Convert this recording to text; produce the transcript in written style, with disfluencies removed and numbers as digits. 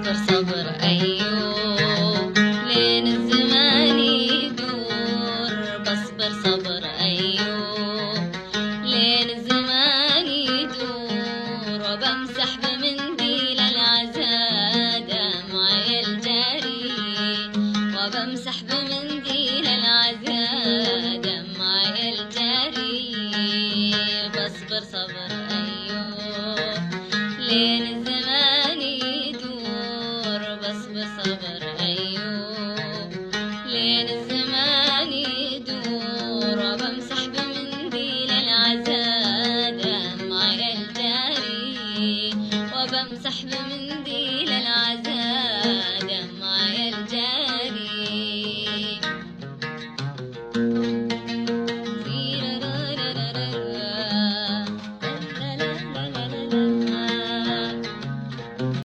بصبر صبر أيوب لين الزمان يدور، بصبر صبر أيوب لين الزمان يدور، وبمسح بمنديل العزاء دمعي الجاري، وبمسح بمنديل العزاء دمعي الجاري. بصبر صبر أيوب لين الزمان يدور، بصبر صبر أيوب لين الزمان يدور، وبمسح بمنديل العزاء دمعي الجاري، وبمسح بمنديل